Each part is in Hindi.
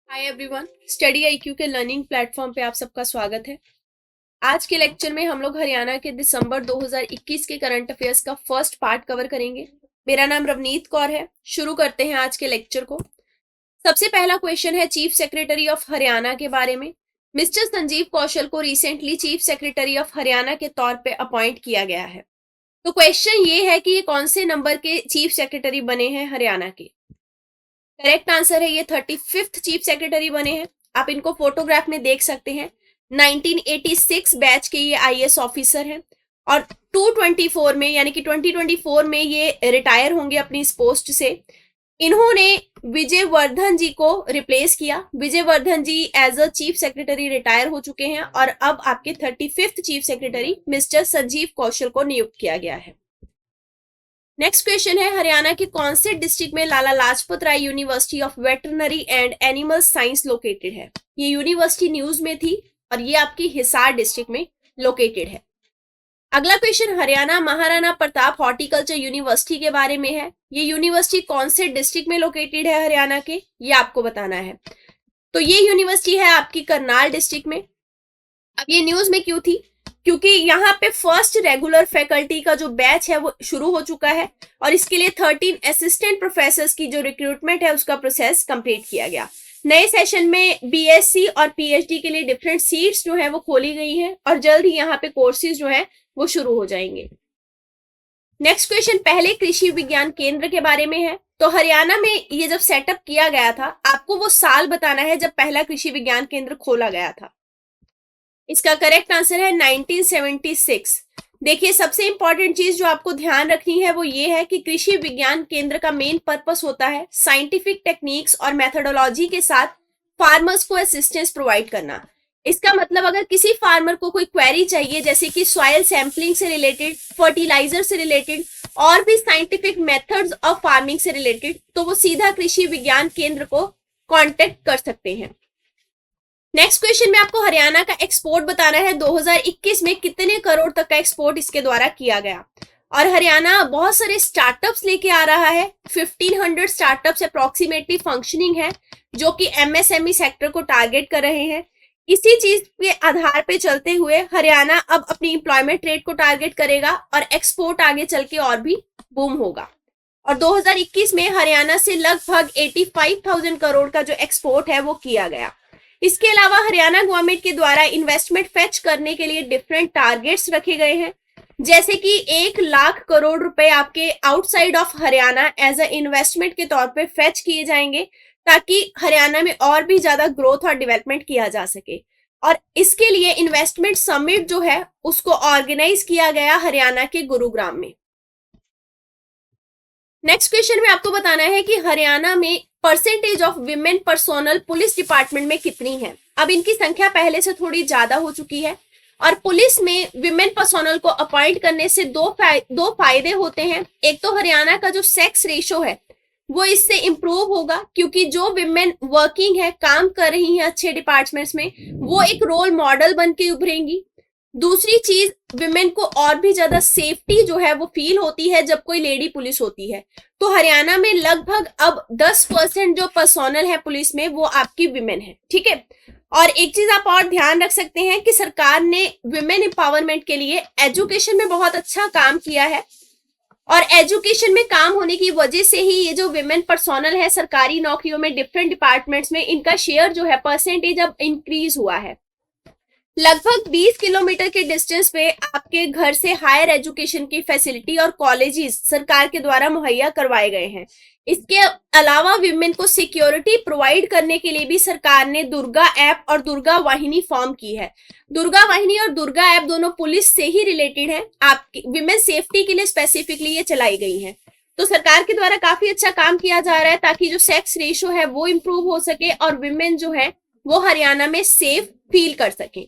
हाय एवरीवन, स्टडी आईक्यू के लर्निंग प्लेटफॉर्म पे आप सबका स्वागत है। आज के लेक्चर में हम लोग हरियाणा के दिसंबर 2021 के करंट अफेयर्स का फर्स्ट पार्ट कवर करेंगे। मेरा नाम रवनीत कौर है। शुरू करते हैं आज के लेक्चर को। सबसे पहला क्वेश्चन है चीफ सेक्रेटरी ऑफ हरियाणा के बारे में। मिस्टर संजीव कौशल को recently chief secretary of Haryana के तौर पे अपॉइंट किया गया है। तो क्वेश्चन ये है कि ये कौन से नंबर के चीफ सेक्रेटरी बने हैं हरियाणा के। करेक्ट आंसर है ये 35th चीफ सेक्रेटरी बने हैं। आप इनको फोटोग्राफ में देख सकते हैं। 1986 बैच के ये आईएएस ऑफिसर हैं और 224 में यानी कि 2024 में ये रिटायर होंगे अपनी इस पोस्ट से। इन्होंने विजय वर्धन जी को रिप्लेस किया। Vijay Vardhan ji as a chief secretary retire हो चुके हैं और अब आपके 35th chief secretary mister Sanjeev Kaushal को नियुक्त किया गया है। नेक्स्ट क्वेश्चन है हरियाणा के कौन से डिस्ट्रिक्ट में Lala Lajpat Rai university of veterinary and animal science located है। ये यूनिवर्सिटी न्यूज में थी और ये आपकी हिसार डिस्ट्रिक्ट में लोकेटेड है। अगला question Haryana Maharana Pratap horticulture university के बारे में है। ये यूनिवर्सिटी कौन से डिस्ट्रिक्ट में लोकेटेड है हरियाणा के, ये आपको बताना है। तो ये यूनिवर्सिटी है आपकी करनाल डिस्ट्रिक्ट में। अब ये न्यूज में क्यों थी, क्योंकि यहाँ पे फर्स्ट रेगुलर फैकल्टी का जो बैच है वो शुरू हो चुका है और इसके लिए 13 असिस्टेंट प्रोफेसर्स की जो रिक्रूटमेंट है उसका प्रोसेस कंप्लीट किया गया। नए सेशन में बीएससी और पीएचडी के लिए डिफरेंट सीट्स जो है वो खोली गई हैं और जल्द ही यहाँ पे कोर्सेज जो है वो शुरू हो जाएंगे। नेक्स्ट क्वेश्चन पहले कृषि विज्ञान केंद्र के बारे में है। तो हरियाणा में ये जब सेटअप किया गया था, आपको वो साल बताना है जब पहला कृषि विज्ञान केंद्र खोला गया था। इसका करेक्ट आंसर है 1976। देखिए सबसे इंपॉर्टेंट चीज जो आपको ध्यान रखनी है वो ये है कि कृषि विज्ञान केंद्र का मेन पर्पस होता है साइंटिफिक टेक्निक्स और मेथोडोलॉजी के साथ फार्मर्स को असिस्टेंस प्रोवाइड करना। इसका मतलब अगर किसी फार्मर को कोई क्वेरी चाहिए जैसे कि सॉइल सैंपलिंग से रिलेटेड, फर्टिलाइजर से रिलेटेड और भी साइंटिफिक मेथड्स ऑफ फार्मिंग से रिलेटेड, तो वो सीधा कृषि विज्ञान केंद्र को कॉन्टेक्ट कर सकते हैं। नेक्स्ट क्वेश्चन में आपको हरियाणा का एक्सपोर्ट बताना है। 2021 में कितने करोड़ तक का एक्सपोर्ट इसके द्वारा किया गया। और हरियाणा बहुत सारे स्टार्टअप्स लेके आ रहा है। 1500 स्टार्टअप्स अप्रोक्सीमेटली फंक्शनिंग है जो कि एमएसएमई सेक्टर को टारगेट कर रहे हैं। इसी चीज के आधार पे चलते हुए हरियाणा अब अपनी एम्प्लॉयमेंट रेट को टारगेट करेगा और एक्सपोर्ट आगे चल के और भी बूम होगा। और 2021 में हरियाणा से लगभग 85,000 करोड़ का जो एक्सपोर्ट है वो किया गया। इसके अलावा हरियाणा गवर्नमेंट के द्वारा इन्वेस्टमेंट फेच करने के लिए डिफरेंट टारगेट्स रखे गए हैं, जैसे कि 1 लाख करोड़ रुपए आपके outside of Haryana as a investment के तौर पे फेच किए जाएंगे ताकि हरियाणा में और भी ज्यादा ग्रोथ और डेवलपमेंट किया जा सके। और इसके लिए इन्वेस्टमेंट समिट जो है उसको ऑर्गेनाइज किया गया हरियाणा के गुरुग्राम में। नेक्स्ट क्वेश्चन में आपको बताना है कि हरियाणा में percentage of women personnel police department में कितनी है। अब इनकी संख्या पहले से थोड़ी ज्यादा हो चुकी है और पुलिस में विमेन पर्सोनल को अपॉइंट करने से दो फायदे होते हैं। एक तो हरियाणा का जो सेक्स रेशो है वो इससे इंप्रूव होगा, क्योंकि जो विमेन वर्किंग है, काम कर रही हैं अच्छे डिपार्टमेंट्स में, वो एक रोल मॉडल बन के उभरेंगी। दूसरी चीज, विमेन को और भी ज्यादा सेफ्टी जो है वो फील होती है जब कोई लेडी पुलिस होती है। तो हरियाणा में लगभग अब 10% जो पर्सोनल है पुलिस में वो आपकी विमेन है। ठीक है। और एक चीज आप और ध्यान रख सकते हैं कि सरकार ने विमेन एम्पावरमेंट के लिए एजुकेशन में बहुत अच्छा काम किया है और एजुकेशन में काम होने की वजह से ही ये जो विमेन पर्सोनल है सरकारी नौकरियों में डिफरेंट डिपार्टमेंट्स में इनका शेयर जो है परसेंटेज अब इंक्रीज हुआ है। लगभग 20 किलोमीटर के डिस्टेंस पे आपके घर से हायर एजुकेशन की फैसिलिटी और कॉलेजेस सरकार के द्वारा मुहैया करवाए गए हैं। इसके अलावा विमेन को सिक्योरिटी प्रोवाइड करने के लिए भी सरकार ने दुर्गा ऐप और दुर्गा वाहिनी फॉर्म की है। दुर्गा वाहिनी और दुर्गा ऐप दोनों पुलिस से ही रिलेटेड है। आपकी विमेन सेफ्टी के लिए स्पेसिफिकली ये चलाई गई है। तो सरकार के द्वारा काफी अच्छा काम किया जा रहा है ताकि जो सेक्स रेशो है वो इम्प्रूव हो सके और विमेन जो है वो हरियाणा में सेफ फील कर सके।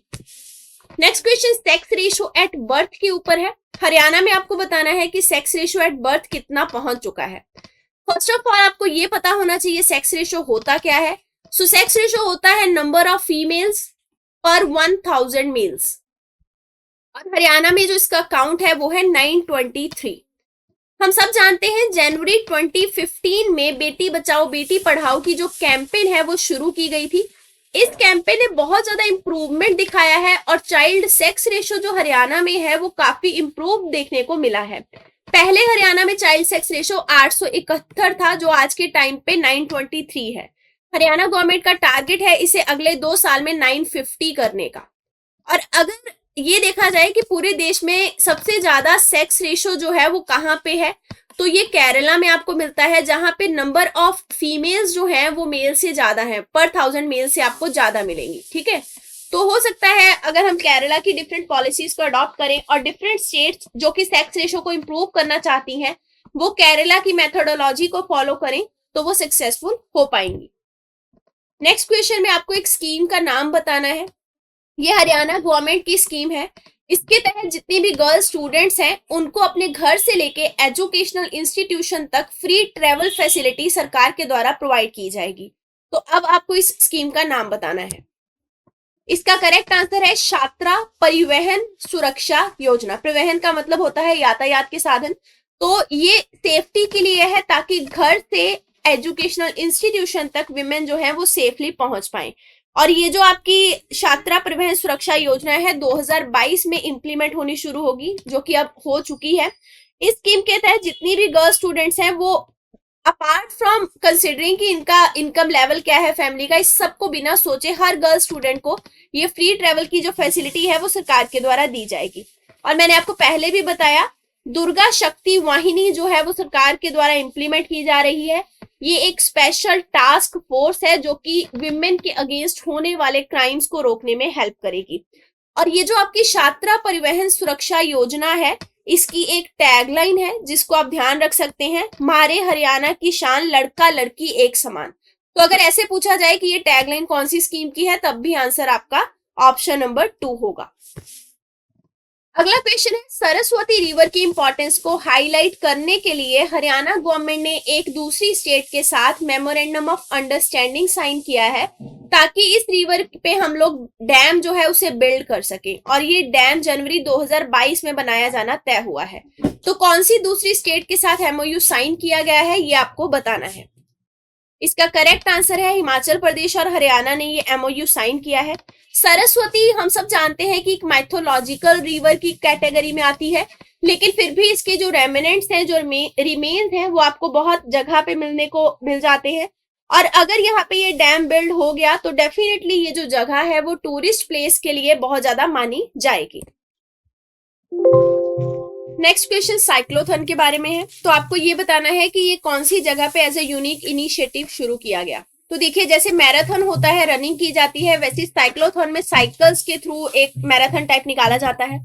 Next question sex ratio at birth के ऊपर है। हरियाणा में आपको बताना है कि सेक्स रेशो एट बर्थ कितना पहुंच चुका है। फर्स्ट ऑफ ऑल आपको ये पता होना चाहिए सेक्स रेशो होता क्या है। सो सेक्स रेशो होता है नंबर ऑफ फीमेल्स पर 1000 मेल्स और हरियाणा में जो इसका काउंट है वो है 923। हम सब जानते हैं जनवरी 2015 में बेटी बचाओ बेटी पढ़ाओ की जो कैंपेन है वो शुरू की गई थी। इस कैंपेन ने बहुत ज्यादा इंप्रूवमेंट दिखाया है और चाइल्ड सेक्स रेशियो जो हरियाणा में है वो काफी इंप्रूव देखने को मिला है। पहले हरियाणा में चाइल्ड सेक्स रेशियो 871 था जो आज के टाइम पे 923 है। हरियाणा गवर्नमेंट का टारगेट है इसे अगले 2 साल में 950 करने का। और अगर ये देखा जाए कि पूरे देश में सबसे ज्यादा सेक्स रेशियो जो है वो कहाँ पे है, तो ये केरला में आपको मिलता है, जहां पे नंबर ऑफ फीमेल्स जो है वो मेल से ज्यादा है, पर 1000 मेल से आपको ज्यादा मिलेंगी। ठीक है, तो हो सकता है अगर हम केरला की डिफरेंट पॉलिसीज को अडॉप्ट करें और डिफरेंट स्टेट्स जो कि सेक्स रेशियो को इंप्रूव करना चाहती हैं वो केरला की मेथोडोलॉजी को फॉलो करें तो वो सक्सेसफुल हो पाएंगी। नेक्स्ट क्वेश्चन में आपको एक स्कीम का नाम बताना है। ये हरियाणा गवर्नमेंट की स्कीम है। इसके तहत जितनी भी गर्ल स्टूडेंट्स हैं उनको अपने घर से लेके एजुकेशनल इंस्टीट्यूशन तक फ्री ट्रेवल फैसिलिटी सरकार के द्वारा प्रोवाइड की जाएगी। तो अब आपको इस स्कीम का नाम बताना है। इसका करेक्ट आंसर है छात्रा परिवहन सुरक्षा योजना। परिवहन का मतलब होता है यातायात के साधन। तो ये सेफ्टी के लिए है ताकि घर से एजुकेशनल इंस्टीट्यूशन तक विमेन जो है वो सेफली पहुंच पाए। और ये जो आपकी छात्रा परिवहन सुरक्षा योजना है 2022 में इंप्लीमेंट होनी शुरू होगी, जो कि अब हो चुकी है। इस स्कीम के तहत जितनी भी गर्ल स्टूडेंट्स हैं वो अपार्ट फ्रॉम कंसिडरिंग कि इनका इनकम लेवल क्या है फैमिली का, इस सबको बिना सोचे हर गर्ल स्टूडेंट को ये फ्री ट्रेवल की जो फैसिलिटी है वो सरकार के द्वारा दी जाएगी। और मैंने आपको पहले भी बताया दुर्गा शक्ति वाहिनी जो है वो सरकार के द्वारा इंप्लीमेंट की जा रही है। ये एक स्पेशल टास्क फोर्स है जो कि विमेन के अगेंस्ट होने वाले क्राइम्स को रोकने में हेल्प करेगी। और ये जो आपकी छात्रा परिवहन सुरक्षा योजना है इसकी एक टैगलाइन है जिसको आप ध्यान रख सकते हैं, मारे हरियाणा की शान लड़का लड़की एक समान। तो अगर ऐसे पूछा जाए कि ये टैगलाइन कौन सी स्कीम की है तब भी आंसर आपका ऑप्शन नंबर 2 होगा। अगला क्वेश्चन है सरस्वती रिवर की इंपॉर्टेंस को हाईलाइट करने के लिए हरियाणा गवर्नमेंट ने एक दूसरी स्टेट के साथ मेमोरेंडम ऑफ अंडरस्टैंडिंग साइन किया है ताकि इस रिवर पे हम लोग डैम जो है उसे बिल्ड कर सके। और ये डैम जनवरी 2022 में बनाया जाना तय हुआ है। तो कौन सी दूसरी स्टेट के साथ एमओयू साइन किया गया है ये आपको बताना है। इसका करेक्ट आंसर है हिमाचल प्रदेश और हरियाणा ने ये एमओयू साइन किया है। सरस्वती हम सब जानते हैं कि एक माइथोलॉजिकल रिवर की कैटेगरी में आती है, लेकिन फिर भी इसके जो रेमिनेंट्स हैं जो रिमेन्स हैं वो आपको बहुत जगह पे मिलने को मिल जाते हैं। और अगर यहाँ पे ये डैम बिल्ड हो गया तो डेफिनेटली ये जो जगह है वो टूरिस्ट प्लेस के लिए बहुत ज्यादा मानी जाएगी। नेक्स्ट क्वेश्चन साइक्लोथॉन के बारे में है। तो आपको ये बताना है कि ये कौन सी जगह पे एज ए यूनिक इनिशिएटिव शुरू किया गया। तो देखिए जैसे मैराथन होता है रनिंग की जाती है, वैसे साइक्लोथॉन में साइकिल्स के थ्रू एक मैराथन टाइप निकाला जाता है।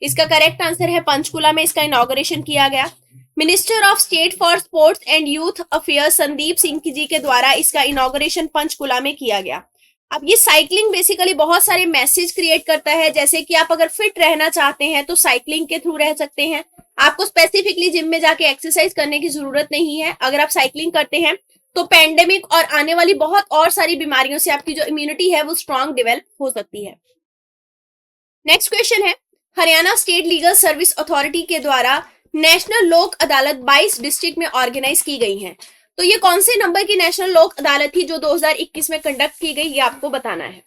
इसका करेक्ट आंसर है पंचकुला में इसका इनॉग्रेशन किया गया। Minister of state for sports and youth affairs Sandeep Singh ji के द्वारा इसका इनॉग्रेशन पंचकुला में किया गया। अब ये साइकिलिंग बेसिकली बहुत सारे मैसेज क्रिएट करता है, जैसे कि आप अगर फिट रहना चाहते हैं तो साइकिलिंग के थ्रू रह सकते हैं। आपको स्पेसिफिकली जिम में जाके एक्सरसाइज करने की जरूरत नहीं है। अगर आप साइकिलिंग करते हैं तो पेंडेमिक और आने वाली बहुत और सारी बीमारियों से आपकी जो इम्यूनिटी है वो स्ट्रांग डेवलप हो सकती है। नेक्स्ट क्वेश्चन है Haryana state legal service authority के द्वारा नेशनल लोक अदालत 22 डिस्ट्रिक्ट में ऑर्गेनाइज की गई है। तो ये कौन से नंबर की नेशनल लोक अदालत थी जो 2021 में कंडक्ट की गई ये आपको बताना है।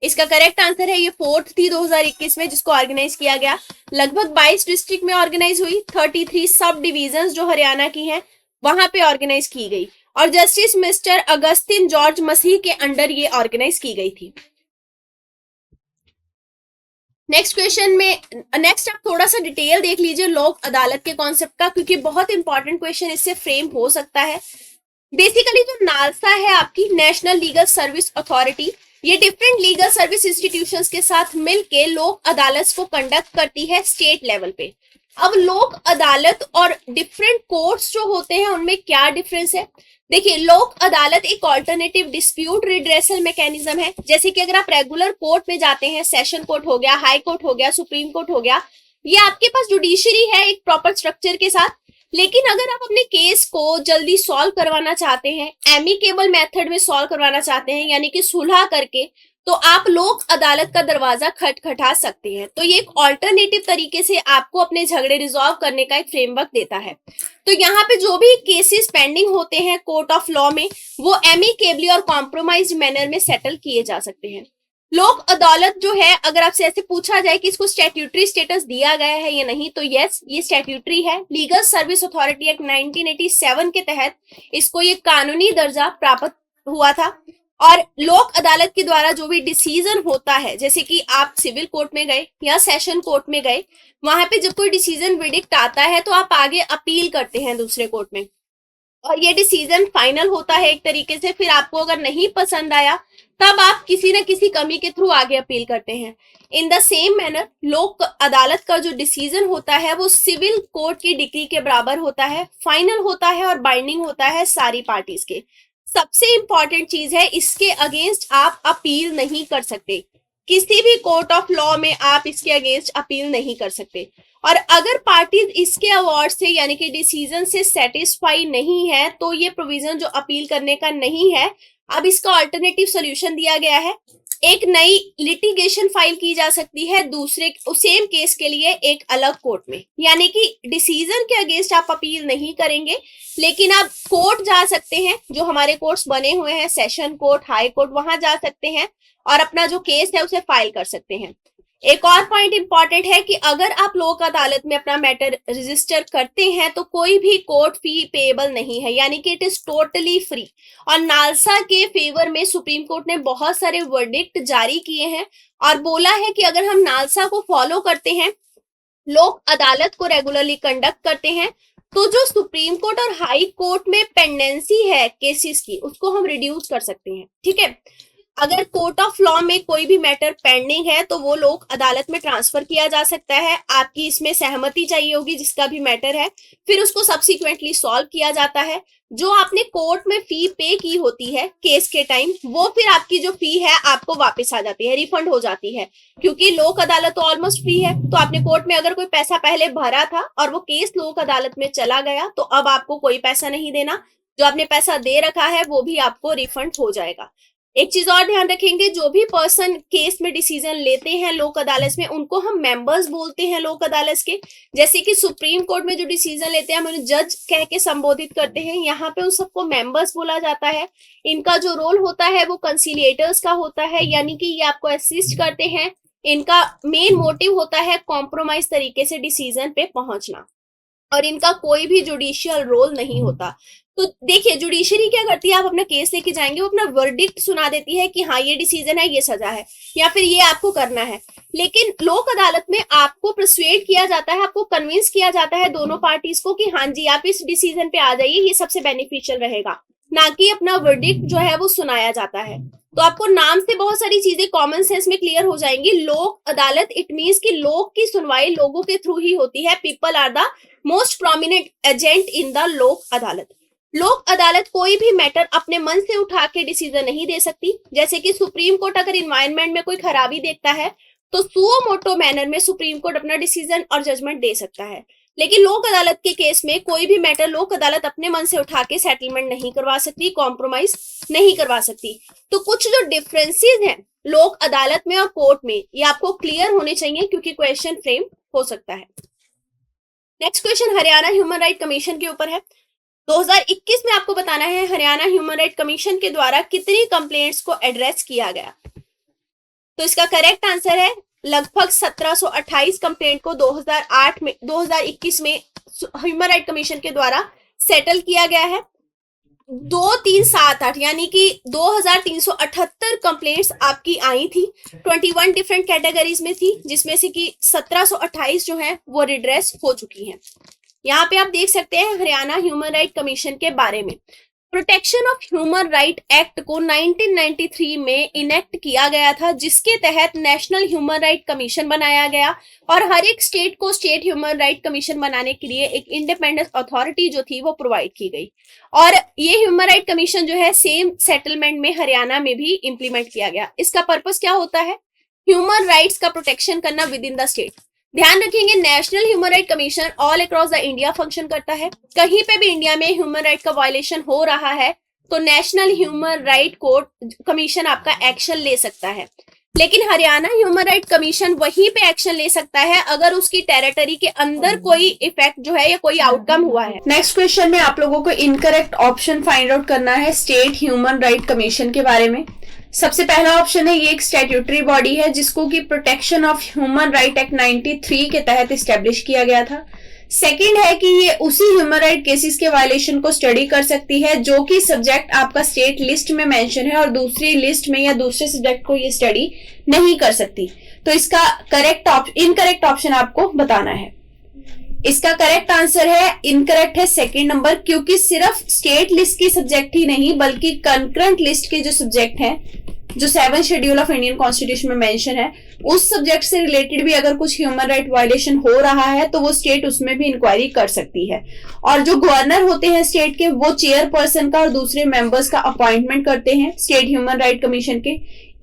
इसका करेक्ट आंसर है ये 4th थी 2021 में जिसको ऑर्गेनाइज किया गया। लगभग 22 डिस्ट्रिक्ट में ऑर्गेनाइज हुई। 33 सब डिविजन्स जो हरियाणा की हैं वहां पे ऑर्गेनाइज की गई और जस्टिस मिस्टर अगस्तिन जॉर्ज मसीह के अंडर ये ऑर्गेनाइज की गई थी। नेक्स्ट क्वेश्चन में आप थोड़ा सा डिटेल देख लीजिए लोक अदालत के कॉन्सेप्ट का, क्योंकि बहुत इंपॉर्टेंट क्वेश्चन इससे फ्रेम हो सकता है। बेसिकली जो नालसा है आपकी नेशनल लीगल सर्विस अथॉरिटी, ये डिफरेंट लीगल सर्विस इंस्टीट्यूशंस के साथ मिलके लोक अदालत को कंडक्ट करती है स्टेट लेवल पे। अब लोक अदालत और डिफरेंट कोर्ट्स जो होते हैं उनमें क्या डिफरेंस है। देखिए लोक अदालत एक ऑल्टरनेटिव डिस्प्यूट रिड्रेसल मैकेनिज्म है। जैसे कि अगर आप रेगुलर कोर्ट में जाते हैं, सेशन कोर्ट हो गया, हाई कोर्ट हो गया, सुप्रीम कोर्ट हो गया, ये आपके पास जुडिशरी है एक प्रॉपर स्ट्रक्चर के साथ, लेकिन अगर आप अपने केस को जल्दी सॉल्व करवाना चाहते हैं, एमिकेबल मेथड में सॉल्व करवाना चाहते हैं, यानी कि सुलह करके, तो आप लोक अदालत का दरवाजा खटखटा सकते हैं। तो ये एक ऑल्टरनेटिव तरीके से आपको अपने झगड़े रिजॉल्व करने का एक फ्रेमवर्क देता है। तो यहाँ पे जो भी केसेस पेंडिंग होते हैं कोर्ट ऑफ लॉ में, वो एमिकेबली और कॉम्प्रोमाइज मैनर में सेटल किए जा सकते हैं। लोक अदालत जो है, अगर आपसे ऐसे पूछा जाए कि इसको स्टैट्यूटरी स्टेटस दिया गया है या नहीं, तो यस, ये स्टैट्यूटरी है। लीगल सर्विस अथॉरिटी एक्ट 1987 के तहत इसको ये कानूनी दर्जा प्राप्त हुआ था। और लोक अदालत के द्वारा जो भी डिसीजन होता है, जैसे कि आप सिविल कोर्ट में गए या सेशन कोर्ट में गए, वहां पे जब कोई डिसीजन विडिक्ट आता है तो आप आगे अपील करते हैं दूसरे कोर्ट में, और ये डिसीजन फाइनल होता है एक तरीके से। फिर आपको अगर नहीं पसंद आया तब आप किसी न किसी कमी के थ्रू आगे अपील करते हैं। इन द सेम मैनर लोक अदालत का जो डिसीजन होता है वो सिविल कोर्ट की डिग्री के बराबर होता है, फाइनल होता है और बाइंडिंग होता है सारी पार्टीज के। सबसे इंपॉर्टेंट चीज है, इसके अगेंस्ट आप अपील नहीं कर सकते। किसी भी कोर्ट ऑफ लॉ में आप इसके अगेंस्ट अपील नहीं कर सकते। और अगर पार्टीज इसके अवार्ड से यानी कि डिसीजन से सेटिस्फाई नहीं है तो ये प्रोविजन जो अपील करने का नहीं है। अब इसका अल्टरनेटिव सोल्यूशन दिया गया है, एक नई लिटिगेशन फाइल की जा सकती है दूसरे सेम केस के लिए एक अलग कोर्ट में। यानी कि डिसीजन के अगेंस्ट आप अपील नहीं करेंगे, लेकिन आप कोर्ट जा सकते हैं, जो हमारे कोर्ट्स बने हुए हैं, सेशन कोर्ट, हाई कोर्ट, वहां जा सकते हैं और अपना जो केस है उसे फाइल कर सकते हैं। एक और पॉइंट इंपॉर्टेंट है कि अगर आप लोक अदालत में अपना मैटर रजिस्टर करते हैं तो कोई भी कोर्ट फी पेएबल नहीं है, यानी कि इट इज टोटली फ्री। और नालसा के फेवर में सुप्रीम कोर्ट ने बहुत सारे वर्डिक्ट जारी किए हैं और बोला है कि अगर हम नालसा को फॉलो करते हैं, लोक अदालत को रेगुलरली कंडक्ट करते हैं, तो जो सुप्रीम कोर्ट और हाई कोर्ट में पेंडेंसी है केसेस की, उसको हम रिड्यूस कर सकते हैं। ठीक है, अगर कोर्ट ऑफ लॉ में कोई भी मैटर पेंडिंग है तो वो लोक अदालत में ट्रांसफर किया जा सकता है। आपकी इसमें सहमति चाहिए होगी जिसका भी मैटर है, फिर उसको सब्सिक्वेंटली सॉल्व किया जाता है। जो आपने कोर्ट में फी पे की होती है केस के टाइम, वो फिर आपकी जो फी है आपको वापस आ जाती है, रिफंड हो जाती है, क्योंकि लोक अदालत तो ऑलमोस्ट फ्री है। तो आपने कोर्ट में अगर कोई पैसा पहले भरा था और वो केस लोक अदालत में चला गया, तो अब आपको कोई पैसा नहीं देना, जो आपने पैसा दे रखा है वो भी आपको रिफंड हो जाएगा। एक चीज और ध्यान रखेंगे, जो भी पर्सन केस में डिसीजन लेते हैं लोक अदालत में, उनको हम मेंबर्स बोलते हैं लोक अदालत के। जैसे कि सुप्रीम कोर्ट में जो डिसीजन लेते हैं हम उन्हें जज कह के संबोधित करते हैं, यहाँ पे उन सबको मेंबर्स बोला जाता है। इनका जो रोल होता है वो कंसिलिएटर्स का होता है, यानी कि ये आपको असिस्ट करते हैं। इनका मेन मोटिव होता है कॉम्प्रोमाइज तरीके से डिसीजन पे पहुंचना, और इनका कोई भी जुडिशियल रोल नहीं होता। तो देखिए जुडिशरी क्या करती है, आप अपना केस लेके जाएंगे, वो अपना वर्डिक्ट सुना देती है कि हाँ ये डिसीजन है, ये सजा है, या फिर ये आपको करना है। लेकिन लोक अदालत में आपको प्रसुएड किया जाता है, आपको कन्विंस किया जाता है दोनों पार्टीज को कि हाँ जी आप इस डिसीजन पे आ जाइए, ये सबसे बेनिफिशियल रहेगा, ना कि अपना वर्डिक्ट जो है वो सुनाया जाता है। तो आपको नाम से बहुत सारी चीजें कॉमन सेंस में क्लियर हो जाएंगी। लोक अदालत इट मींस कि लोक की सुनवाई लोगों के थ्रू ही होती है। People are the most prominent agent in the Lok Adalat. लोक अदालत कोई भी मैटर अपने मन से उठा के डिसीजन नहीं दे सकती। जैसे कि सुप्रीम कोर्ट अगर इन्वायरमेंट में कोई खराबी देखता है तो सुओ मोटो मैनर में सुप्रीम कोर्ट अपना डिसीजन और जजमेंट दे सकता है। लेकिन लोक अदालत के केस में कोई भी मैटर लोक अदालत अपने मन से उठा के सेटलमेंट नहीं करवा सकती, कॉम्प्रोमाइज नहीं करवा सकती। तो कुछ जो डिफरेंसेस हैं लोक अदालत में और कोर्ट में, ये आपको क्लियर होने चाहिए क्योंकि क्वेश्चन फ्रेम हो सकता है। Next question Haryana human right commission के ऊपर है। 2021 में आपको बताना है हरियाणा ह्यूमन राइट कमीशन के द्वारा कितनी कंप्लेंट्स को एड्रेस किया गया। तो इसका करेक्ट आंसर है लगभग 1728 कंप्लेंट को 2021 में ह्यूमन राइट कमीशन के द्वारा सेटल किया गया है। 2378 यानी कि 2378 कंप्लेंट्स आपकी आई थी, 21 डिफरेंट कैटेगरीज में थी, जिसमें से कि 1728 जो है वो रिड्रेस हो चुकी हैं। यहाँ पे आप देख सकते हैं हरियाणा ह्यूमन राइट कमीशन के बारे में। Protection of human right act को 1993 में इनेक्ट किया गया था, जिसके तहत नेशनल ह्यूमन राइट कमीशन बनाया गया और हर एक स्टेट को स्टेट ह्यूमन राइट कमीशन बनाने के लिए एक इंडिपेंडेंट अथॉरिटी जो थी वो प्रोवाइड की गई। और ये ह्यूमन राइट कमीशन जो है सेम सेटलमेंट में हरियाणा में भी इंप्लीमेंट किया गया। इसका पर्पस क्या होता है? ह्यूमन राइट्स का प्रोटेक्शन करना विद इन द स्टेट। ध्यान रखेंगे national human right commission all across the India function करता है। कहीं पे भी इंडिया में ह्यूमन राइट का वायलेशन हो रहा है तो national human right court commission आपका एक्शन ले सकता है। लेकिन हरियाणा ह्यूमन राइट कमीशन वहीं पे एक्शन ले सकता है अगर उसकी टेरिटरी के अंदर कोई इफेक्ट जो है या कोई आउटकम हुआ है। नेक्स्ट क्वेश्चन में आप लोगों को इनकरेक्ट ऑप्शन फाइंड आउट करना है स्टेट ह्यूमन राइट कमीशन के बारे में। सबसे पहला ऑप्शन है ये एक स्टैट्यूटरी बॉडी है जिसको कि protection of human right act 93 के तहत एस्टेब्लिश किया गया था। सेकंड है कि ये उसी ह्यूमन राइट केसेस के वायलेशन को स्टडी कर सकती है जो कि सब्जेक्ट आपका स्टेट लिस्ट में मेंशन है और दूसरी लिस्ट में या दूसरे सब्जेक्ट को ये स्टडी नहीं कर सकती। तो इसका इनकरेक्ट ऑप्शन आपको बताना है। इसका करेक्ट आंसर है इनकरेक्ट है सेकंड नंबर, क्योंकि सिर्फ स्टेट लिस्ट की सब्जेक्ट ही नहीं बल्कि कंकरेंट लिस्ट के जो सब्जेक्ट हैं जो 7 शेड्यूल ऑफ इंडियन कॉन्स्टिट्यूशन में मेंशन है उस सब्जेक्ट से रिलेटेड भी अगर कुछ ह्यूमन राइट वायलेशन हो रहा है तो वो स्टेट उसमें भी इंक्वायरी कर सकती है। और जो गवर्नर होते हैं स्टेट के वो चेयरपर्सन का और दूसरे मेंबर्स का अपॉइंटमेंट करते हैं स्टेट ह्यूमन राइट कमीशन के।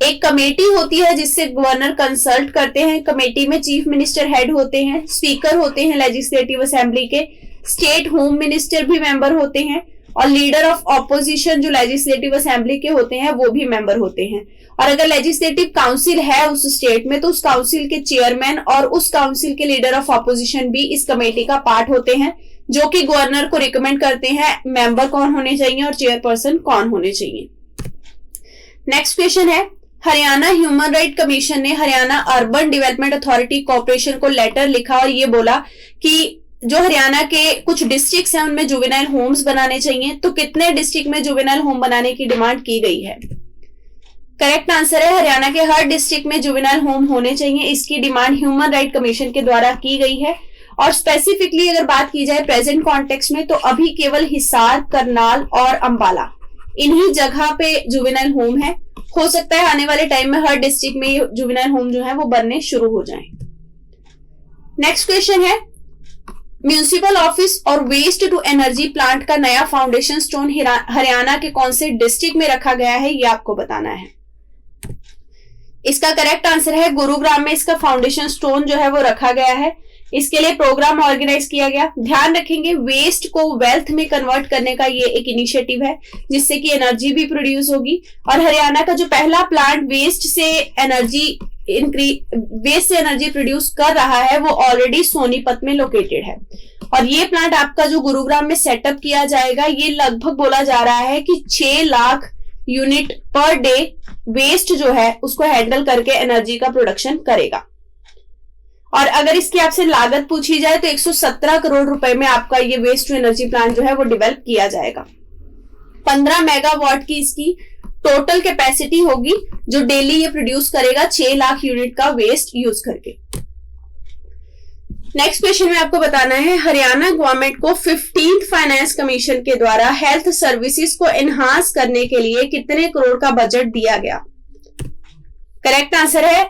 एक कमेटी होती है जिससे गवर्नर कंसल्ट करते हैं। कमेटी में चीफ मिनिस्टर हेड होते हैं, स्पीकर होते हैं लेजिस्लेटिव असेंबली के, स्टेट होम मिनिस्टर भी मेंबर होते हैं और लीडर ऑफ ऑपोजिशन जो लेजिस्लेटिव असेंबली के होते हैं वो भी मेंबर होते हैं। और अगर लेजिस्लेटिव काउंसिल है उस स्टेट में तो उस काउंसिल के चेयरमैन और उस काउंसिल के लीडर ऑफ ऑपोजिशन भी इस कमेटी का पार्ट होते हैं जो कि गवर्नर को रिकमेंड करते हैं मेंबर कौन होने चाहिए और चेयरपर्सन कौन होने चाहिए। नेक्स्ट क्वेश्चन है हरियाणा ह्यूमन राइट कमीशन ने Haryana urban development authority corporation को लेटर लिखा और ये बोला कि जो हरियाणा के कुछ डिस्ट्रिक्ट्स हैं उनमें जुवेनाइल होम्स बनाने चाहिए। तो कितने डिस्ट्रिक्ट में जुवेनाइल होम बनाने की डिमांड की गई है? करेक्ट आंसर है हरियाणा के हर डिस्ट्रिक्ट में जुवेनाइल होम होने चाहिए। इसकी डिमांड ह्यूमन राइट कमीशन के द्वारा की गई है। और स्पेसिफिकली अगर बात की जाए प्रेजेंट कॉन्टेक्स्ट में तो अभी केवल हिसार, करनाल और अंबाला इन्हीं जगह पे जुवेनाइल होम है। हो सकता है आने वाले टाइम में हर डिस्ट्रिक्ट में जुवेनाइल होम जो है वो बनने शुरू हो जाए। नेक्स्ट क्वेश्चन है म्यूनिसिपल ऑफिस और वेस्ट टू एनर्जी प्लांट का नया फाउंडेशन स्टोन हरियाणा के कौन से डिस्ट्रिक्ट में रखा गया है ये आपको बताना है। इसका करेक्ट आंसर है गुरुग्राम में इसका फाउंडेशन स्टोन जो है वो रखा गया है। इसके लिए प्रोग्राम ऑर्गेनाइज किया गया। ध्यान रखेंगे वेस्ट को वेल्थ में कन्वर्ट करने का ये एक इनिशिएटिव है जिससे कि एनर्जी भी प्रोड्यूस होगी। और हरियाणा का जो पहला प्लांट वेस्ट से एनर्जी प्रोड्यूस कर रहा है वो ऑलरेडी सोनीपत में लोकेटेड है। और ये प्लांट आपका जो गुरुग्राम में सेटअप किया जाएगा ये लगभग बोला जा रहा है कि 6 lakh unit per day waste जो है उसको हैंडल करके एनर्जी का प्रोडक्शन करेगा। और अगर इसकी आपसे लागत पूछी जाए तो 117 करोड़ रुपए में आपका ये वेस्ट टू एनर्जी प्लांट जो है वो डेवलप किया जाएगा। 15 मेगावाट की इसकी टोटल कैपेसिटी होगी जो डेली ये प्रोड्यूस करेगा 6 लाख यूनिट का वेस्ट यूज करके। नेक्स्ट क्वेश्चन में आपको बताना है हरियाणा गवर्नमेंट को 15th फाइनेंस कमीशन के द्वारा हेल्थ सर्विसेज को एनहांस करने के लिए कितने करोड़ का बजट दिया गया? करेक्ट आंसर है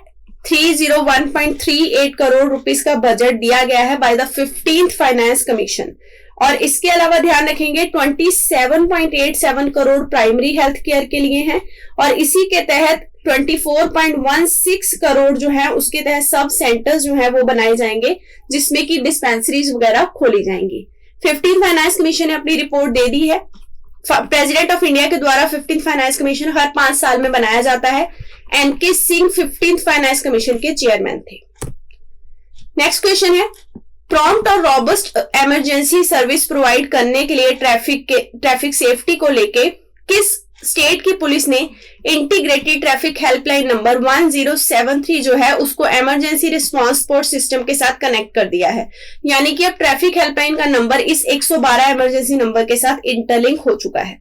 301.38 करोड़ रुपीस का बजट दिया गया है by the 15th finance commission. और इसके अलावा ध्यान रखेंगे 27.87 करोड़ प्राइमरी हेल्थ केयर के लिए हैं और इसी के तहत 24.16 करोड़ जो है उसके तहत सब सेंटर्स जो है वो बनाए जाएंगे जिसमें कि डिस्पेंसरीज वगैरह खोली जाएंगी। 15th फाइनेंस कमीशन ने अपनी रिपोर्ट दे दी है। प्रेसिडेंट ऑफ इंडिया के द्वारा 15th फाइनेंस कमीशन हर 5 साल में बनाया जाता है। NK Singh 15th finance commission के चेयरमैन थे। नेक्स्ट क्वेश्चन है प्रॉम्प्ट और रॉबस्ट इमरजेंसी सर्विस प्रोवाइड करने के लिए ट्रैफिक सेफ्टी को लेके किस स्टेट की पुलिस ने इंटीग्रेटेड ट्रैफिक हेल्पलाइन नंबर 1073 जो है उसको इमरजेंसी रिस्पांस सपोर्ट सिस्टम के साथ कनेक्ट कर दिया है। यानी कि अब ट्रैफिक हेल्पलाइन का नंबर इस 112 इमरजेंसी नंबर के साथ इंटरलिंक हो चुका है।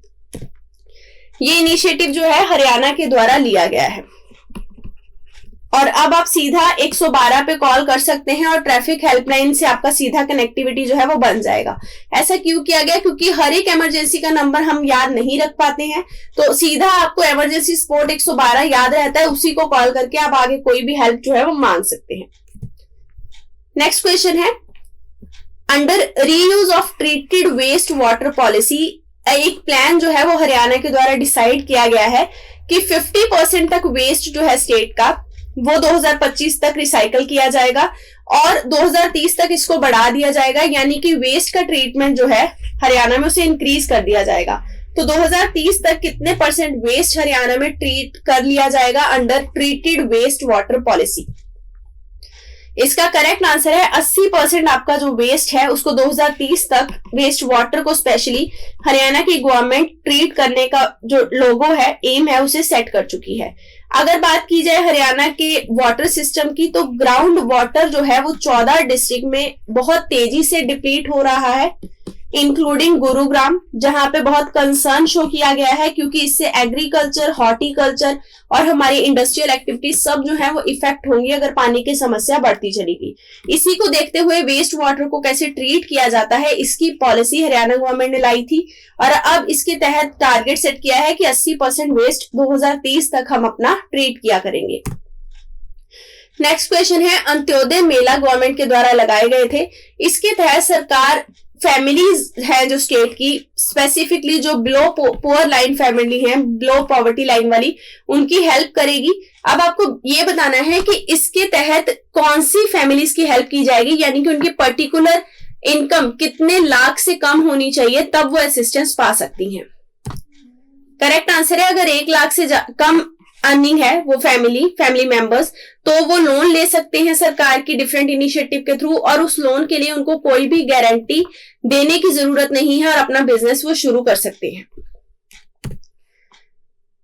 ये इनिशिएटिव जो है हरियाणा के द्वारा लिया गया है और अब आप सीधा 112 पे कॉल कर सकते हैं और ट्रैफिक हेल्पलाइन से आपका सीधा कनेक्टिविटी जो है वो बन जाएगा। ऐसा क्यों किया गया? क्योंकि हर एक इमरजेंसी का नंबर हम याद नहीं रख पाते हैं तो सीधा आपको इमरजेंसी सपोर्ट 112 याद रहता है, उसी को कॉल करके आप आगे कोई भी हेल्प जो है वो मांग सकते हैं। नेक्स्ट क्वेश्चन है under reuse of treated waste water policy एक प्लान जो है वो हरियाणा के द्वारा डिसाइड किया गया है कि 50% तक वेस्ट जो है स्टेट का वो 2025 तक रिसाइकल किया जाएगा और 2030 तक इसको बढ़ा दिया जाएगा, यानी कि वेस्ट का ट्रीटमेंट जो है हरियाणा में उसे इंक्रीज कर दिया जाएगा। तो 2030 तक कितने % वेस्ट हरियाणा में ट्रीट कर लिया जाएगा under treated waste water policy? इसका करेक्ट आंसर है 80% आपका जो वेस्ट है उसको 2030 तक वेस्ट वाटर को स्पेशली हरियाणा की गवर्नमेंट ट्रीट करने का जो लोगो है, एम है, उसे सेट कर चुकी है। अगर बात की जाए हरियाणा के वाटर सिस्टम की, तो ग्राउंड वाटर जो है वो 14 डिस्ट्रिक्ट में बहुत तेजी से डिप्लीट हो रहा है, इंक्लूडिंग गुरुग्राम, जहां पे बहुत कंसर्न शो किया गया है क्योंकि इससे एग्रीकल्चर, हॉर्टिकल्चर और हमारी इंडस्ट्रियल एक्टिविटी सब जो है वो इफेक्ट होंगी अगर पानी की समस्या बढ़ती चलेगी। इसी को देखते हुए वेस्ट वाटर को कैसे ट्रीट किया जाता है, इसकी पॉलिसी हरियाणा गवर्नमेंट ने लाई थी और अब इसके तहत टारगेट सेट किया है कि 80% वेस्ट 2030 तक हम अपना ट्रीट किया करेंगे। नेक्स्ट क्वेश्चन है, अंत्योदय मेला गवर्नमेंट के द्वारा लगाए गए थे। इसके तहत सरकार फैमिलीज है जो स्टेट की, स्पेसिफिकली जो बिलो पुअर लाइन फैमिली है, बिलो पॉवर्टी लाइन वाली, उनकी हेल्प करेगी। अब आपको ये बताना है कि इसके तहत कौन सी फैमिलीज की हेल्प की जाएगी, यानी कि उनकी पर्टिकुलर इनकम कितने लाख से कम होनी चाहिए तब वो असिस्टेंस पा सकती हैं। करेक्ट आंसर है, अगर 1 लाख से कम अर्निंग है वो फैमिली मेंबर्स, तो वो लोन ले सकते हैं सरकार की डिफरेंट इनिशिएटिव के थ्रू, और उस लोन के लिए उनको कोई भी गारंटी देने की जरूरत नहीं है और अपना बिजनेस वो शुरू कर सकते हैं।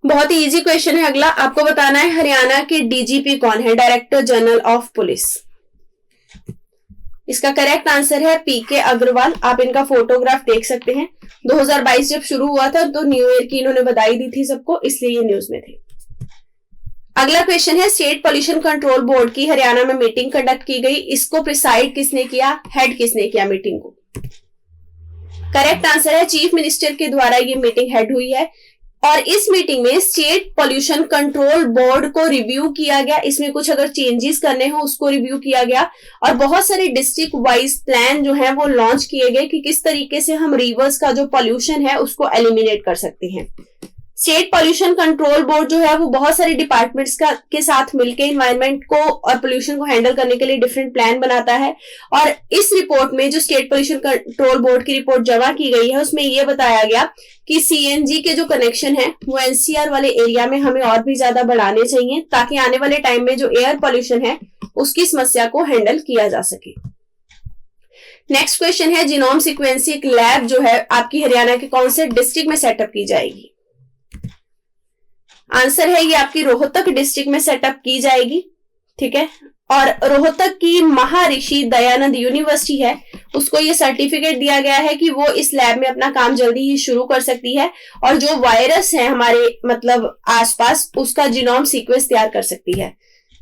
बहुत ही इजी क्वेश्चन है अगला, आपको बताना है हरियाणा के डीजीपी कौन है, डायरेक्टर जनरल ऑफ पुलिस। इसका करेक्ट आंसर है पीके अग्रवाल। आप इनका फोटोग्राफ देख सकते हैं। 2022 जब शुरू हुआ था तो न्यू ईयर की इन्होंने बधाई दी थी सबको, इसलिए ये न्यूज में थे। अगला क्वेश्चन है, स्टेट पॉल्यूशन कंट्रोल बोर्ड की हरियाणा में मीटिंग कंडक्ट की गई, इसको प्रिसाइड किसने किया, हेड किसने किया मीटिंग को? करेक्ट आंसर है चीफ मिनिस्टर के द्वारा ये मीटिंग हेड हुई है और इस मीटिंग में स्टेट पॉल्यूशन कंट्रोल बोर्ड को रिव्यू किया गया। इसमें कुछ अगर चेंजेस करने हो उसको रिव्यू किया गया और बहुत सारे डिस्ट्रिक्ट वाइज प्लान जो है वो लॉन्च किए गए कि किस तरीके से हम रिवर्स का जो पॉल्यूशन है उसको एलिमिनेट कर सकते हैं। स्टेट पॉल्यूशन कंट्रोल बोर्ड जो है वो बहुत सारे डिपार्टमेंट्स के साथ मिलकर इन्वायरमेंट को और पोल्यूशन को हैंडल करने के लिए डिफरेंट प्लान बनाता है। और इस रिपोर्ट में जो स्टेट पॉल्यूशन कंट्रोल बोर्ड की रिपोर्ट जमा की गई है उसमें यह बताया गया कि सीएनजी के जो कनेक्शन है वो एनसीआर वाले एरिया में हमें और भी ज्यादा बढ़ाने चाहिए ताकि आने वाले टाइम में जो एयर पॉल्यूशन है उसकी समस्या को हैंडल किया जा सके। नेक्स्ट क्वेश्चन है, जीनोम सीक्वेंसिंग लैब जो है आपकी हरियाणा के कौन से डिस्ट्रिक्ट में सेटअप की जाएगी? आंसर है ये आपकी रोहतक डिस्ट्रिक्ट में सेटअप की जाएगी। ठीक है, और रोहतक की महर्षि दयानंद यूनिवर्सिटी है उसको ये सर्टिफिकेट दिया गया है कि वो इस लैब में अपना काम जल्दी ही शुरू कर सकती है और जो वायरस है हमारे मतलब आसपास उसका जीनोम सीक्वेंस तैयार कर सकती है।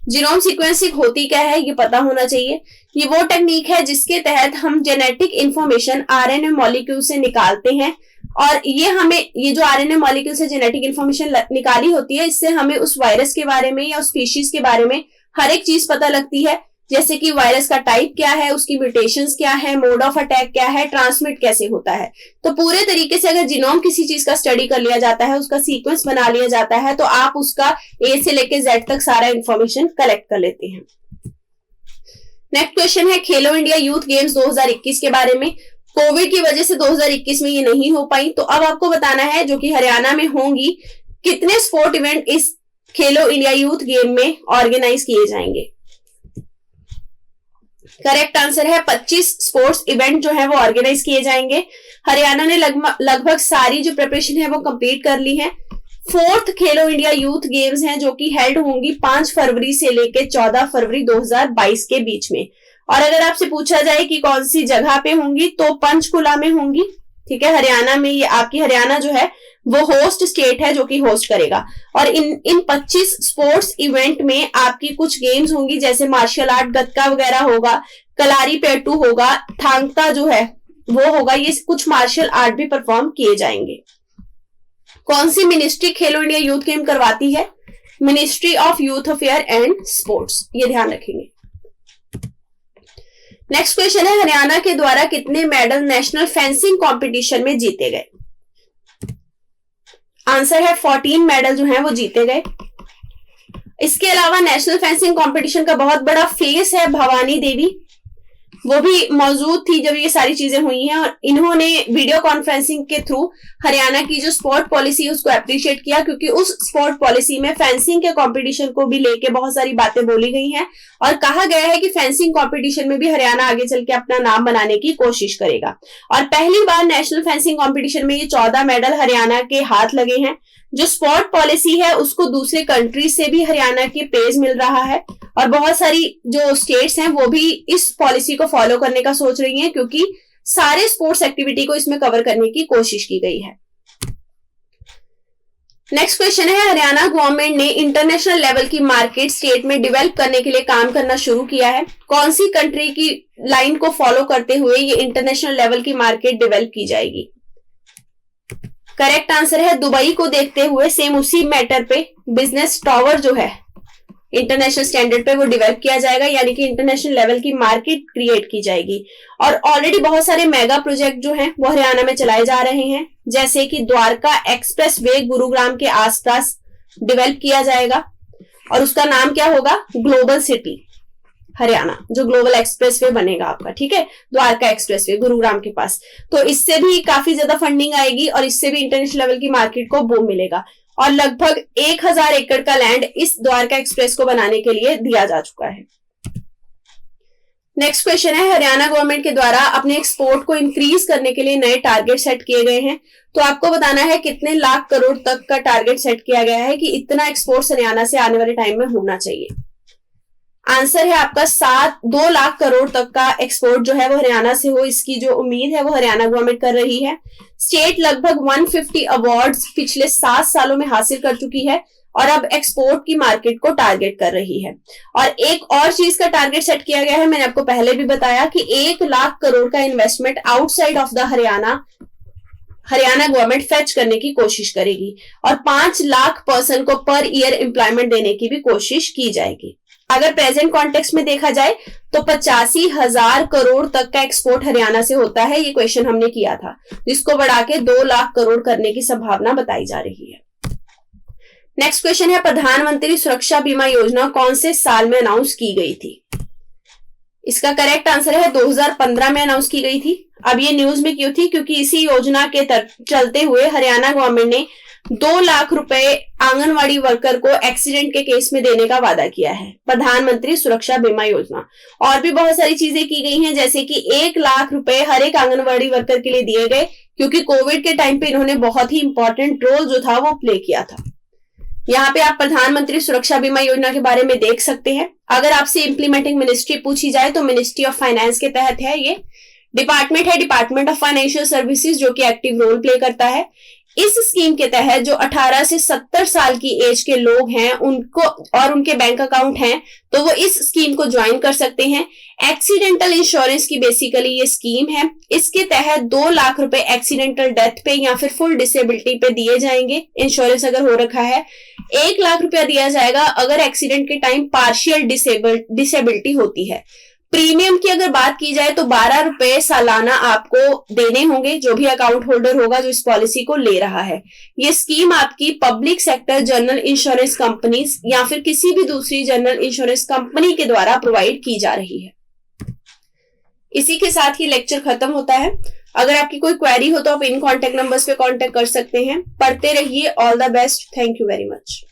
जीनोम सीक्वेंसिंग होती क्या है ये पता होना चाहिए। ये वो टेक्निक है जिसके तहत हम जेनेटिक इंफॉर्मेशन आरएनए मॉलिक्यूल से निकालते हैं और ये जो आरएनए मॉलिक्यूल से जेनेटिक इंफॉर्मेशन निकाली होती है इससे हमें उस वायरस के बारे में या उस स्पीशीज के बारे में हर एक चीज पता लगती है, जैसे कि वायरस का टाइप क्या है, उसकी म्यूटेशंस क्या है, मोड ऑफ अटैक क्या है, ट्रांसमिट कैसे होता है। तो पूरे तरीके से अगर जीनोम किसी चीज का स्टडी कर लिया जाता है, उसका सीक्वेंस बना लिया जाता है तो आप उसका ए से लेके जेड तक सारा इंफॉर्मेशन कलेक्ट कर लेते हैं। नेक्स्ट क्वेश्चन है, खेलो इंडिया यूथ गेम्स 2021 के बारे में। कोविड की वजह से 2021 में ये नहीं हो पाई, तो अब आपको बताना है जो कि हरियाणा में होंगी कितने स्पोर्ट इवेंट इस खेलो इंडिया यूथ गेम में ऑर्गेनाइज किए जाएंगे। करेक्ट आंसर है 25 स्पोर्ट्स इवेंट जो है वो ऑर्गेनाइज किए जाएंगे। हरियाणा ने लगभग सारी जो प्रिपरेशन है वो कंप्लीट कर ली है। 4th खेलो इंडिया यूथ गेम्स हैं जो कि हेल्ड होंगी 5 फरवरी से लेकर 14 फरवरी 2022 के बीच में। और अगर आपसे पूछा जाए कि कौन सी जगह पे होंगी तो पंचकुला में होंगी। ठीक है, हरियाणा में ये आपकी हरियाणा जो है वो होस्ट स्टेट है जो कि होस्ट करेगा। और इन 25 स्पोर्ट्स इवेंट में आपकी कुछ गेम्स होंगी जैसे मार्शल आर्ट, गतका वगैरह होगा, कलारी पेटू होगा, थांगता जो है वो होगा, ये कुछ मार्शल आर्ट भी परफॉर्म किए जाएंगे। कौन सी मिनिस्ट्री खेलो इंडिया यूथ गेम करवाती है? Ministry of youth affair and sports, ये ध्यान रखेंगे। नेक्स्ट क्वेश्चन है, हरियाणा के द्वारा कितने मेडल नेशनल फेंसिंग कंपटीशन में जीते गए? आंसर है 14 मेडल जो हैं वो जीते गए। इसके अलावा नेशनल फेंसिंग कंपटीशन का बहुत बड़ा फेस है भवानी देवी, वो भी मौजूद थी जब ये सारी चीजें हुई हैं, और इन्होंने वीडियो कॉन्फ्रेंसिंग के थ्रू हरियाणा की जो स्पोर्ट पॉलिसी है उसको अप्रिशिएट किया, क्योंकि उस स्पोर्ट पॉलिसी में फेंसिंग के कंपटीशन को भी लेके बहुत सारी बातें बोली गई हैं और कहा गया है कि फेंसिंग कंपटीशन में भी हरियाणा आगे चल के अपना नाम बनाने की कोशिश करेगा। और पहली बार नेशनल फेंसिंग कॉम्पिटिशन में ये 14 मेडल हरियाणा के हाथ लगे हैं। जो स्पोर्ट पॉलिसी है उसको दूसरे कंट्री से भी हरियाणा के पेज मिल रहा है, और बहुत सारी जो स्टेट्स हैं वो भी इस पॉलिसी को फॉलो करने का सोच रही हैं, क्योंकि सारे स्पोर्ट्स एक्टिविटी को इसमें कवर करने की कोशिश की गई है। नेक्स्ट क्वेश्चन है, हरियाणा गवर्नमेंट ने इंटरनेशनल लेवल की मार्केट स्टेट में डेवलप करने के लिए काम करना शुरू किया है। कौन सी कंट्री की लाइन को फॉलो करते हुए ये इंटरनेशनल लेवल की मार्केट डेवलप की जाएगी? करेक्ट आंसर है दुबई को देखते हुए सेम उसी मैटर पे बिजनेस टावर जो है इंटरनेशनल स्टैंडर्ड पे वो डेवलप किया जाएगा, यानी कि इंटरनेशनल लेवल की मार्केट क्रिएट की जाएगी। और ऑलरेडी बहुत सारे मेगा प्रोजेक्ट जो हैं वो हरियाणा में चलाए जा रहे हैं, जैसे कि द्वारका एक्सप्रेस वे गुरुग्राम के आसपास डेवलप किया जाएगा और उसका नाम क्या होगा? ग्लोबल सिटी हरियाणा, जो ग्लोबल एक्सप्रेस वे बनेगा आपका, ठीक है, द्वारका एक्सप्रेस वे गुरुग्राम के पास। तो इससे भी काफी ज्यादा फंडिंग आएगी और इससे भी इंटरनेशनल लेवल की मार्केट को बूम मिलेगा। और लगभग 1000 एकड़ का लैंड इस द्वारका एक्सप्रेस को बनाने के लिए दिया जा चुका है। नेक्स्ट क्वेश्चन है, हरियाणा गवर्नमेंट के द्वारा अपने एक्सपोर्ट को इंक्रीज करने के लिए नए टारगेट सेट किए गए हैं। तो आपको बताना है कितने लाख करोड़ तक का टारगेट सेट किया गया है कि इतना एक्सपोर्ट हरियाणा से आने वाले टाइम में होना चाहिए। आंसर है आपका 2 लाख करोड़ तक का एक्सपोर्ट जो है वो हरियाणा से हो, इसकी जो उम्मीद है वो हरियाणा गवर्नमेंट कर रही है। स्टेट लगभग 150 अवार्ड्स पिछले 7 सालों में हासिल कर चुकी है और अब एक्सपोर्ट की मार्केट को टारगेट कर रही है। और एक और चीज का टारगेट सेट किया गया है, मैंने आपको पहले भी बताया कि 1 लाख करोड़ का investment outside of the Haryana government fetch करने की कोशिश करेगी और 5 लाख पर्सन को पर ईयर एम्प्लॉयमेंट देने की भी कोशिश की जाएगी। अगर प्रेजेंट कॉन्टेक्स्ट में देखा जाए तो 85,000 करोड़ तक का एक्सपोर्ट हरियाणा से होता है, ये क्वेश्चन हमने किया था, जिसको बढ़ा के 2 लाख करोड़ करने की संभावना बताई जा रही है। नेक्स्ट क्वेश्चन है, प्रधानमंत्री सुरक्षा बीमा योजना कौन से साल में अनाउंस की गई थी? इसका करेक्ट आंसर है 2015 में अनाउंस की गई थी। अब ये न्यूज में क्यों थी? क्योंकि इसी योजना के चलते हुए हरियाणा गवर्नमेंट ने 2 लाख रुपए आंगनवाड़ी वर्कर को एक्सीडेंट के केस में देने का वादा किया है, प्रधानमंत्री सुरक्षा बीमा योजना। और भी बहुत सारी चीजें की गई हैं, जैसे कि 1 लाख रुपए हर एक आंगनवाड़ी वर्कर के लिए दिए गए, क्योंकि कोविड के टाइम पे इन्होंने बहुत ही इंपॉर्टेंट रोल जो था वो प्ले किया था। यहाँ पे आप प्रधानमंत्री सुरक्षा बीमा योजना के बारे में देख सकते हैं। अगर आपसे इंप्लीमेंटिंग मिनिस्ट्री पूछी जाए तो मिनिस्ट्री ऑफ फाइनेंस के तहत है, ये डिपार्टमेंट है डिपार्टमेंट ऑफ फाइनेंशियल सर्विसेज, जो कि एक्टिव रोल प्ले करता है। इस स्कीम के तहत जो 18 से 70 साल की एज के लोग हैं उनको और उनके बैंक अकाउंट हैं, तो वो इस स्कीम को ज्वाइन कर सकते हैं। एक्सीडेंटल इंश्योरेंस की बेसिकली ये स्कीम है। इसके तहत 2 लाख रुपए एक्सीडेंटल डेथ पे या फिर फुल डिसेबिलिटी पे दिए जाएंगे, इंश्योरेंस अगर हो रखा है। 1 लाख रुपया दिया जाएगा अगर एक्सीडेंट के टाइम पार्शियल डिसेबिलिटी होती है। प्रीमियम की अगर बात की जाए तो 12 रुपए सालाना आपको देने होंगे, जो भी अकाउंट होल्डर होगा जो इस पॉलिसी को ले रहा है। ये स्कीम आपकी public sector general insurance company या फिर किसी भी दूसरी जनरल इंश्योरेंस कंपनी के द्वारा प्रोवाइड की जा रही है। इसी के साथ ही लेक्चर खत्म होता है। अगर आपकी कोई क्वेरी हो तो आप इन कॉन्टेक्ट नंबर्स पे कॉन्टेक्ट कर सकते हैं। पढ़ते रहिए। All the best. Thank you very much.